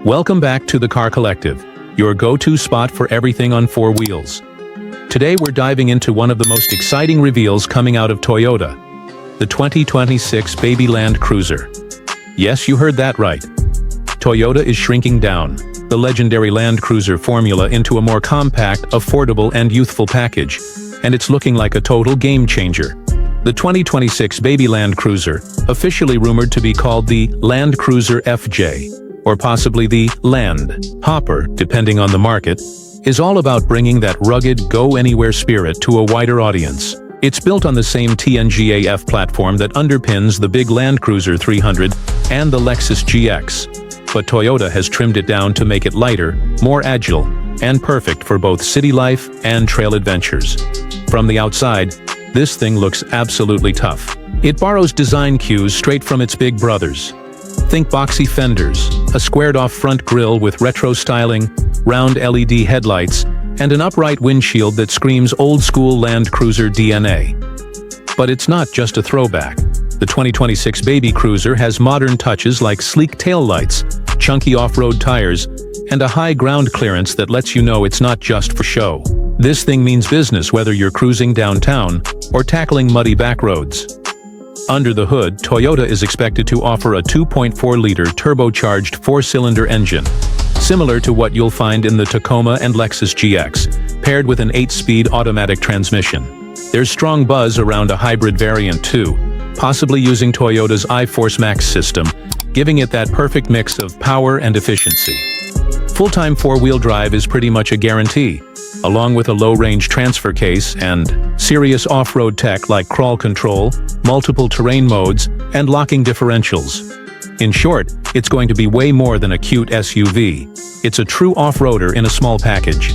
Welcome back to the Car Collective, your go-to spot for everything on four wheels. Today we're diving into one of the most exciting reveals coming out of Toyota, the 2026 Baby Land Cruiser. Yes, you heard that right. Toyota is shrinking down the legendary Land Cruiser formula into a more compact, affordable, and youthful package, and it's looking like a total game changer. The 2026 Baby Land Cruiser, officially rumored to be called the Land Cruiser FJ, or possibly the Land Hopper, depending on the market, is all about bringing that rugged, go-anywhere spirit to a wider audience. It's built on the same TNGA-F platform that underpins the big Land Cruiser 300 and the Lexus GX, but Toyota has trimmed it down to make it lighter, more agile, and perfect for both city life and trail adventures. From the outside, this thing looks absolutely tough. It borrows design cues straight from its big brothers. Think boxy fenders, a squared-off front grille with retro styling, round LED headlights, and an upright windshield that screams old-school Land Cruiser DNA. But it's not just a throwback. The 2026 Baby Cruiser has modern touches like sleek taillights, chunky off-road tires, and a high ground clearance that lets you know it's not just for show. This thing means business whether you're cruising downtown or tackling muddy back roads. Under the hood, Toyota is expected to offer a 2.4-liter turbocharged four-cylinder engine, similar to what you'll find in the Tacoma and Lexus GX, paired with an 8-speed automatic transmission. There's strong buzz around a hybrid variant too, possibly using Toyota's iForce Max system, giving it that perfect mix of power and efficiency. Full-time four-wheel drive is pretty much a guarantee, along with a low-range transfer case and serious off-road tech like crawl control, multiple terrain modes, and locking differentials. In short, it's going to be way more than a cute SUV. It's a true off-roader in a small package.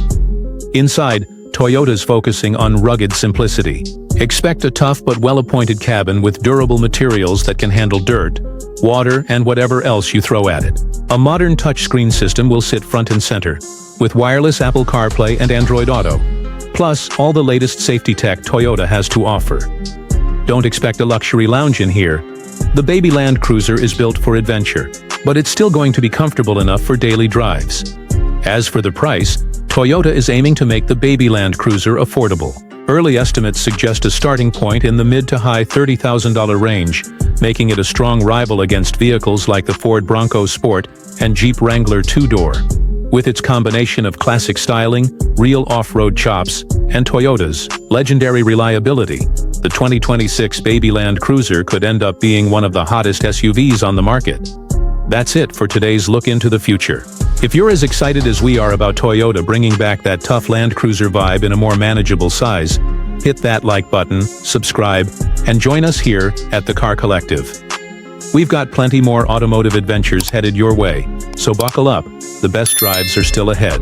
Inside, Toyota's focusing on rugged simplicity. Expect a tough but well-appointed cabin with durable materials that can handle dirt, water, and whatever else you throw at it. A modern touchscreen system will sit front and center, with wireless Apple CarPlay and Android Auto, plus all the latest safety tech Toyota has to offer. Don't expect a luxury lounge in here. The Baby Land Cruiser is built for adventure, but it's still going to be comfortable enough for daily drives. As for the price, Toyota is aiming to make the Baby Land Cruiser affordable. Early estimates suggest a starting point in the mid to high $30,000 range, making it a strong rival against vehicles like the Ford Bronco Sport and Jeep Wrangler two-door. With its combination of classic styling, real off-road chops, and Toyota's legendary reliability, the 2026 Baby Land Cruiser could end up being one of the hottest SUVs on the market. That's it for today's look into the future. If you're as excited as we are about Toyota bringing back that tough Land Cruiser vibe in a more manageable size, hit that like button, subscribe, and join us here at the Car Collective. We've got plenty more automotive adventures headed your way, so buckle up, the best drives are still ahead.